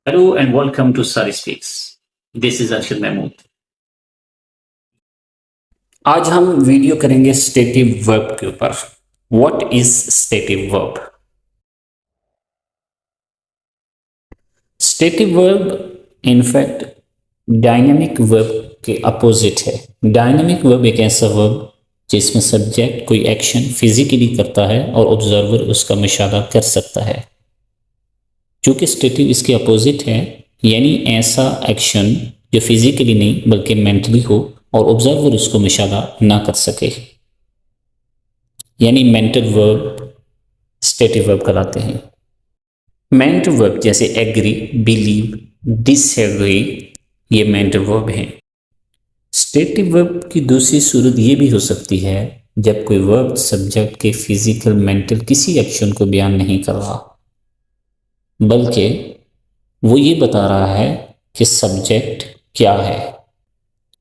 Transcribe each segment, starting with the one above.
Hello and welcome to Sari Speaks. This is Arshad Mahmood. आज हम video करेंगे stative verb के ऊपर. What is stative verb? Stative verb in fact dynamic verb के opposite है. Dynamic verb एक ऐसा वर्ब जिसमें सब्जेक्ट कोई एक्शन फिजिकली करता है और ऑब्जर्वर उसका मुशाहदा कर सकता है. चूंकि स्टेटिव इसके अपोजिट है, यानी ऐसा एक्शन जो फिजिकली नहीं बल्कि मेंटली हो और ऑब्जर्वर उसको मुशाहदा ना कर सके, यानी मेंटल वर्ब स्टेटिव वर्ब कहलाते हैं. मेंटल वर्ब जैसे एग्री, बिलीव, डिसएग्री, ये मेंटल वर्ब हैं. स्टेटिव वर्ब की दूसरी सूरत ये भी हो सकती है जब कोई वर्ब सब्जेक्ट के फिजिकल मेंटल किसी एक्शन को बयान नहीं कर रहा, बल्कि वो ये बता रहा है कि सब्जेक्ट क्या है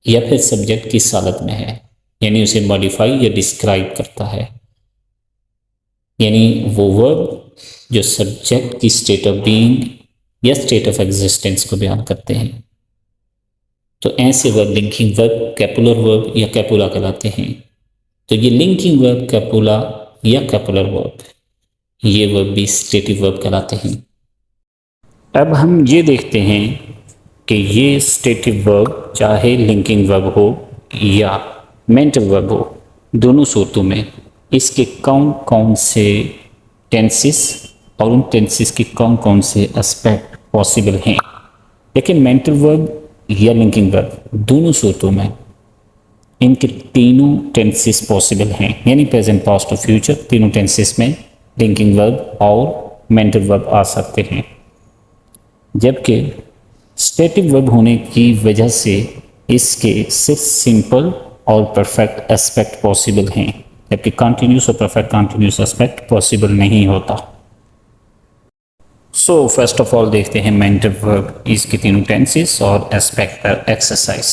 या फिर सब्जेक्ट किस हालत में है, यानी उसे मॉडिफाई या डिस्क्राइब करता है. यानी वो वर्ब जो सब्जेक्ट की स्टेट ऑफ बीइंग या स्टेट ऑफ एग्जिस्टेंस को बयान करते हैं. तो ऐसे वर्ब लिंकिंग वर्ब, कैपुलर वर्ब या कैपुला कहलाते हैं. तो ये लिंकिंग वर्ब, कैपुला या कैपुलर वर्ब, ये वर्ब भी स्टेटिव वर्ब कहलाते हैं. अब हम ये देखते हैं कि ये स्टेटिव वर्ब चाहे लिंकिंग वर्ब हो या मेंटल वर्ब हो, दोनों सूरतों में इसके कौन कौन से टेंसेस और उन टेंसेस के कौन कौन से एस्पेक्ट पॉसिबल हैं. लेकिन मेंटल वर्ब या लिंकिंग वर्ब दोनों सूरतों में इनके तीनों टेंसेस पॉसिबल हैं, यानी प्रेजेंट, पास्ट और फ्यूचर तीनों टेंसेस में लिंकिंग वर्ब और मेंटल वर्ब आ सकते हैं. जबकि स्टेटिव वर्ब होने की वजह से इसके सिर्फ सिंपल और परफेक्ट एस्पेक्ट पॉसिबल हैं, जबकि कंटिन्यूस और परफेक्ट कंटिन्यूस एस्पेक्ट पॉसिबल नहीं होता. सो फर्स्ट ऑफ ऑल देखते हैं मेंटल वर्ब, इसके तीनों टेंसेस और एस्पेक्ट पर एक्सरसाइज.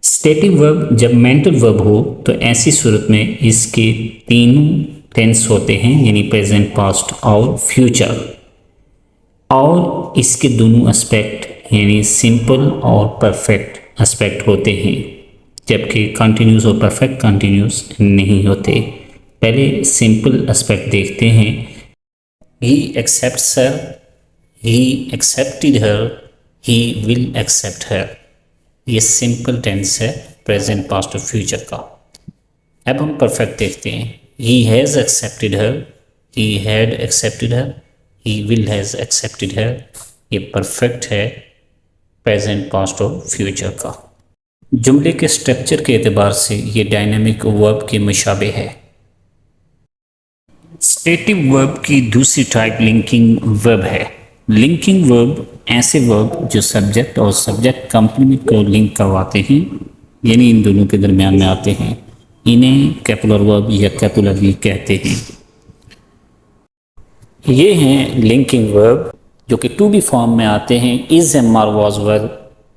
स्टेटिव वर्ब जब मेंटल वर्ब हो तो ऐसी सूरत में इसके तीनों टेंस होते हैं, यानी प्रेजेंट, पास्ट और फ्यूचर, और इसके दोनों एस्पेक्ट यानी सिंपल और परफेक्ट एस्पेक्ट होते हैं, जबकि कंटिन्यूस और परफेक्ट कंटिन्यूस नहीं होते. पहले सिंपल एस्पेक्ट देखते हैं. He accepts her, he accepted her, he will accept her. ये सिंपल टेंस है प्रेजेंट, पास्ट और फ्यूचर का. अब हम परफेक्ट देखते हैं. He has accepted her, he had accepted her, he will has accepted her. ये परफेक्ट है प्रेजेंट, पास्ट और फ्यूचर का. जुमले के स्ट्रक्चर के एतबार से ये डायनामिक वर्ब के मुशाबे है. स्टेटिव वर्ब की दूसरी टाइप लिंकिंग वर्ब है. लिंकिंग वर्ब ऐसे वर्ब जो सब्जेक्ट और सब्जेक्ट कंप्लीमेंट को लिंक करवाते हैं, यानी इन दोनों के दरमियान में आते हैं. इन्हें कैपुलर वर्ब या कैपुलरी कहते हैं. ये हैं लिंकिंग वर्ब जो कि टू बी फॉर्म में आते हैं. Is, am, are, was, were,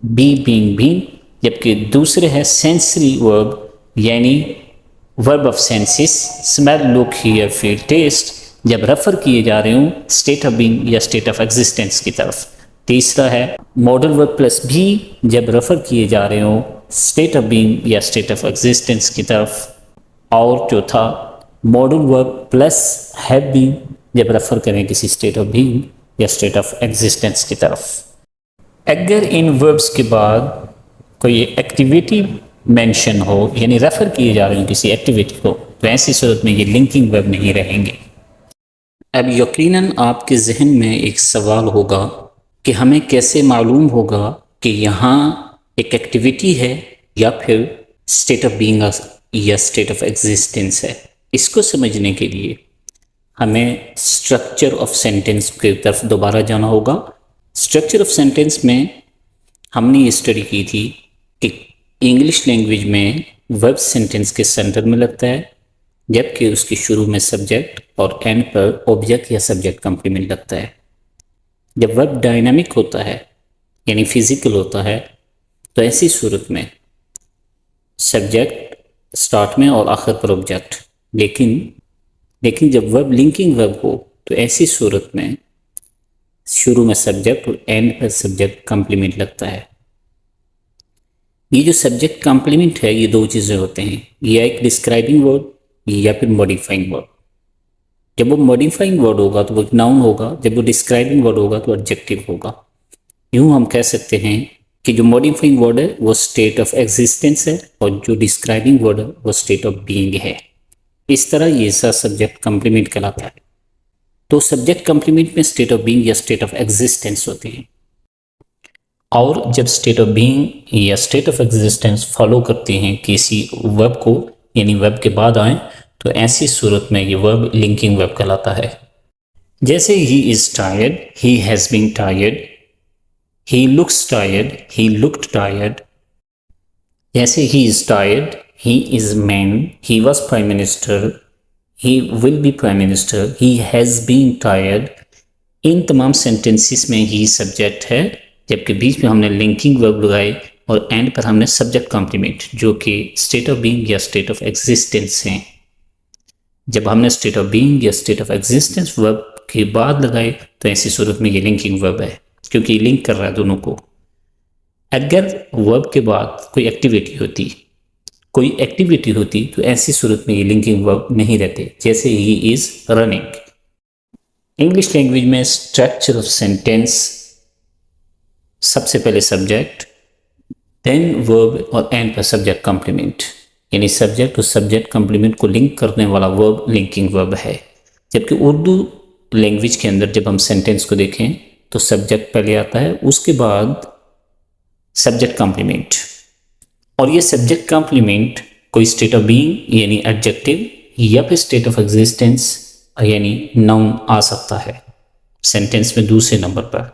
be, being, been. जबकि दूसरे है सेंसरी वर्ब, यानी verb of senses, smell, look, hear, feel, taste, जब रेफर किए जा रहे हों स्टेट ऑफ बीइंग या स्टेट ऑफ एग्जिस्टेंस की तरफ. तीसरा है मॉडल वर्ब प्लस भी, जब रेफर किए जा रहे हों स्टेट ऑफ बीइंग या स्टेट ऑफ एग्जिस्टेंस की तरफ. और चौथा modal verb plus have been, जब रेफर करें किसी स्टेट ऑफ बीइंग या स्टेट ऑफ एग्जिस्टेंस की तरफ. अगर इन वर्ब्स के बाद कोई एक्टिविटी मेंशन हो, यानी रेफर किए जा रहे हो किसी एक्टिविटी को, तो ऐसी सूरत में ये लिंकिंग वर्ब नहीं रहेंगे. अब यकीनन आपके जहन में एक सवाल होगा कि हमें कैसे मालूम होगा कि यहाँ एक एक्टिविटी है या फिर स्टेट ऑफ बीइंग या स्टेट ऑफ एग्जिस्टेंस है. इसको समझने के लिए हमें स्ट्रक्चर ऑफ सेंटेंस की तरफ दोबारा जाना होगा. स्ट्रक्चर ऑफ सेंटेंस में हमने ये स्टडी की थी कि इंग्लिश लैंग्वेज में वर्ब सेंटेंस के सेंटर में लगता है, जबकि उसके शुरू में सब्जेक्ट और एंड पर ऑब्जेक्ट या सब्जेक्ट कंप्लीमेंट लगता है. जब वर्ब डायनामिक होता है यानी फिजिकल होता है, तो ऐसी सूरत में सब्जेक्ट स्टार्ट में और आखिर पर ऑब्जेक्ट. लेकिन जब वर्ब लिंकिंग वर्ब हो तो ऐसी सूरत में शुरू में सब्जेक्ट और एंड पर सब्जेक्ट कॉम्प्लीमेंट लगता है। ये जो सब्जेक्ट कॉम्प्लीमेंट है, ये दो चीज़ें होते हैं, या एक डिस्क्राइबिंग वर्ड या फिर मॉडिफाइंग वर्ड। जब वो मॉडिफाइंग वर्ड होगा तो वो एक नाउन होगा, जब वो डिस्क्राइबिंग वर्ड होगा तो एडजेक्टिव होगा। यूँ हम कह सकते हैं कि जो मॉडिफाइंग वर्ड है वो स्टेट ऑफ एग्जिस्टेंस है और जो डिस्क्राइबिंग वर्ड है वो स्टेट ऑफ बीइंग है। इस तरह ये सा सब्जेक्ट कॉम्प्लीमेंट कहलाता है। तो सब्जेक्ट कॉम्प्लीमेंट में स्टेट ऑफ बीइंग या स्टेट ऑफ एग्जिस्टेंस होते हैं, और जब स्टेट ऑफ बीइंग या स्टेट ऑफ एग्जिस्टेंस फॉलो करते हैं किसी वर्ब को, यानी वर्ब के बाद आए, तो ऐसी सूरत में ये वर्ब लिंकिंग वर्ब कहलाता है। जैसे he is tired, he has been tired, he looks tired, he looked tired. जैसे he is tired, he is man, he was prime minister, he will be prime minister, he has been tired. इन तमाम sentences में ही subject है, जबकि बीच में हमने linking verb लगाए और एंड पर हमने सब्जेक्ट कॉम्प्लीमेंट, जो कि स्टेट ऑफ बीइंग या स्टेट ऑफ एग्जिस्टेंस हैं। जब हमने स्टेट ऑफ बीइंग या स्टेट ऑफ एग्जिस्टेंस वर्ब के बाद लगाए तो ऐसी सूरत में ये लिंकिंग वर्ब है, क्योंकि लिंक कर रहा है दोनों को। अगर वर्ब के बाद कोई एक्टिविटी होती तो ऐसी सूरत में ये लिंकिंग वर्ब नहीं रहते। जैसे he is running. English language में स्ट्रक्चर ऑफ सेंटेंस, सबसे पहले सब्जेक्ट, देन वर्ब और एंड पर सब्जेक्ट कॉम्प्लीमेंट, यानी सब्जेक्ट और सब्जेक्ट कॉम्प्लीमेंट को लिंक करने वाला वर्ब लिंकिंग वर्ब है। जबकि उर्दू लैंग्वेज के अंदर जब हम सेंटेंस को देखें तो सब्जेक्ट पहले आता है, उसके बाद सब्जेक्ट कॉम्प्लीमेंट, और ये सब्जेक्ट कॉम्प्लीमेंट कोई स्टेट ऑफ बीइंग यानी एडजेक्टिव या फिर स्टेट ऑफ एग्जिस्टेंस यानी नाउन आ सकता है सेंटेंस में दूसरे नंबर पर,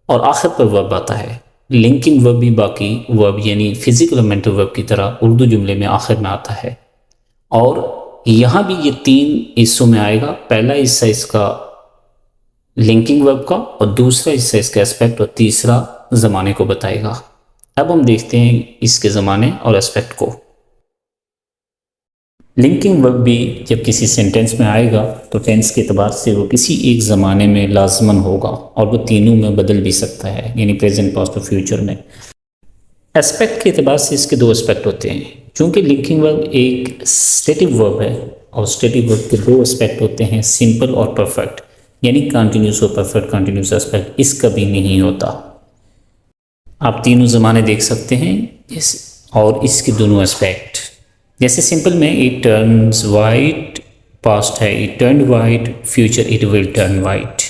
और आखिर पर वर्ब आता है। लिंकिंग वर्ब भी बाकी वर्ब यानी फिजिकल और मेंटल वर्ब की तरह उर्दू जुमले में आखिर में आता है, और यहाँ भी ये 3 हिस्सों में आएगा। पहला हिस्सा इसका लिंकिंग वर्ब का, और दूसरा हिस्सा इसका एस्पेक्ट, और तीसरा ज़माने को बताएगा। अब हम देखते हैं इसके ज़माने और एस्पेक्ट को। लिंकिंग वर्ब भी जब किसी सेंटेंस में आएगा तो टेंस के अतबार से वो किसी एक ज़माने में लाजमन होगा, और वो तीनों में बदल भी सकता है, यानी प्रेजेंट, पास्ट और फ्यूचर में। एस्पेक्ट के अतबार से इसके 2 एस्पेक्ट होते हैं। चूँकि लिंकिंग वर्ब एक स्टेटिव वर्ब है, और स्टेटिव वर्ब के 2 एस्पेक्ट होते हैं, सिंपल और परफेक्ट, यानी कंटिन्यूस और परफेक्ट कंटिन्यूस एस्पेक्ट इसका भी नहीं होता। आप तीनों ज़माने देख सकते हैं और इसके दोनों एस्पेक्ट। जैसे सिंपल में इट टर्न्स वाइट, पास्ट है it turned white, future it will turn white.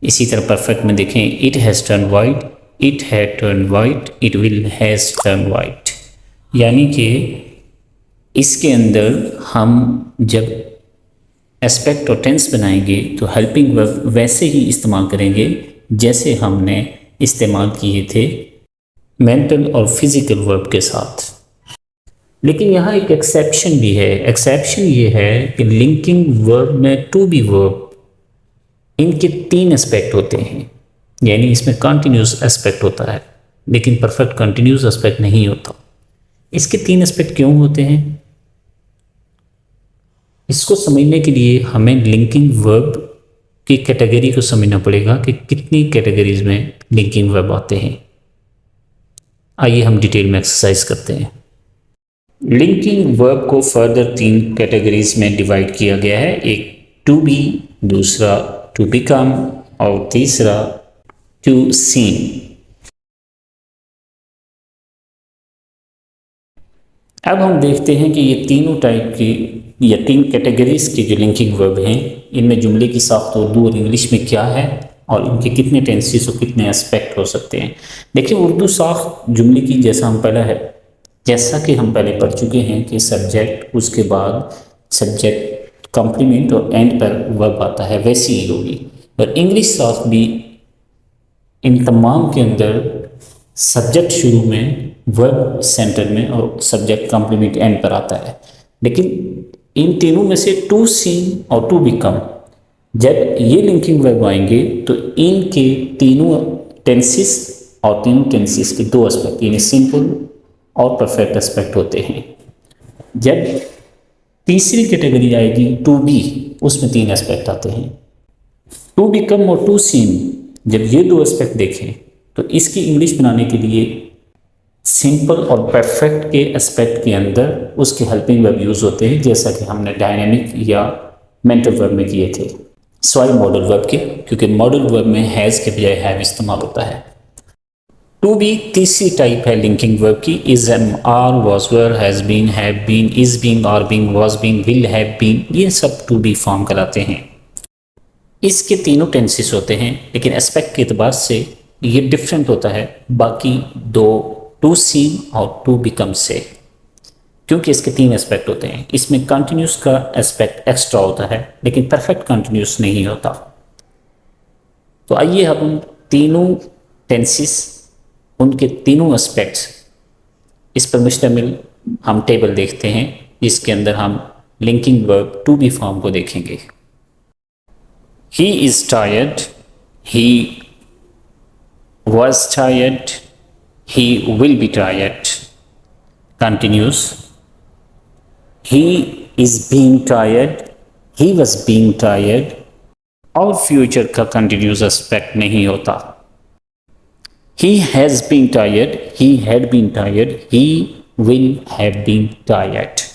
इसी तरह परफेक्ट में देखें it has turn white, it had turn white, it will has turn white. यानी कि इसके अंदर हम जब एस्पेक्ट और टेंस बनाएंगे तो हेल्पिंग वर्ब वैसे ही इस्तेमाल करेंगे जैसे हमने इस्तेमाल किए थे मेंटल और फिजिकल वर्ब के साथ। लेकिन यहाँ एक एक्सेप्शन भी है। एक्सेप्शन ये है कि लिंकिंग वर्ब में टू बी वर्ब, इनके 3 एस्पेक्ट होते हैं, यानी इसमें कंटिन्यूस एस्पेक्ट होता है लेकिन परफेक्ट कंटिन्यूस एस्पेक्ट नहीं होता। इसके 3 एस्पेक्ट क्यों होते हैं, इसको समझने के लिए हमें लिंकिंग वर्ब की कैटेगरी को समझना पड़ेगा कि कितनी कैटेगरीज में लिंकिंग वर्ब आते हैं। आइए हम डिटेल में एक्सरसाइज करते हैं। लिंकिंग वर्ब को फर्दर 3 कैटेगरीज में डिवाइड किया गया है। एक टू बी, दूसरा टू बिकम और तीसरा टू सीन। अब हम देखते हैं कि ये तीनों टाइप की या 3 कैटेगरीज की जो लिंकिंग वर्ब हैं, इनमें जुमले की साख्त उर्दू और इंग्लिश में क्या है और इनके कितने टेंसेस और कितने एस्पेक्ट हो सकते हैं। देखिए उर्दू साख्त जुमले की जैसा कि हम पहले पढ़ चुके हैं कि सब्जेक्ट, उसके बाद सब्जेक्ट कॉम्प्लीमेंट और एंड पर वर्ब आता है, वैसी ही होगी। और इंग्लिश साख्त भी इन तमाम के अंदर सब्जेक्ट शुरू में, वर्ब सेंटर में और सब्जेक्ट कॉम्प्लीमेंट एंड पर आता है। लेकिन इन तीनों में से टू सीन और टू बिकम, जब ये लिंकिंग वर्ब आएंगे तो इनके तीनों टेंसेस और तीनों टेंसेस के 2 एस्पेक्ट यानी सिंपल और परफेक्ट एस्पेक्ट होते हैं। जब तीसरी कैटेगरी आएगी टू बी, उसमें 3 एस्पेक्ट आते हैं। टू बिकम और टू सीन जब ये दो एस्पेक्ट देखें तो इसकी इंग्लिश बनाने के लिए सिंपल और परफेक्ट के एस्पेक्ट के अंदर उसके हेल्पिंग वर्ब यूज़ होते हैं, जैसा कि हमने डायनेमिक या मेंटल वर्ब में किए थे, सॉरी मॉडल वर्ब के, क्योंकि मॉडल वर्ब में हैज़ के बजाय हैव इस्तेमाल होता है। टू बी तीसरी टाइप है लिंकिंग वर्ब की, is am are was were has been have been is being are being was being will have been, ये सब टू बी फॉर्म कहलाते हैं। इसके तीनों टेंसेस होते हैं, लेकिन एस्पेक्ट के एतबार से ये डिफरेंट होता है बाकी दो टू सीन और टू बिकम से, क्योंकि इसके तीन एस्पेक्ट होते हैं। इसमें कंटिन्यूस का एस्पेक्ट एक्स्ट्रा होता है, लेकिन परफेक्ट कंटिन्यूस नहीं होता। तो आइए हम तीनों टेंसेस, उनके तीनों एस्पेक्ट्स, इस पर मुश्तमिल हम टेबल देखते हैं, जिसके अंदर हम linking verb to be form को देखेंगे। He is tired, he was tired, he will be tired. Continues. He is being tired, he was being tired. और फ्यूचर का कंटिन्यूस एस्पेक्ट नहीं होता। He has been tired, he had been tired, he will have been tired.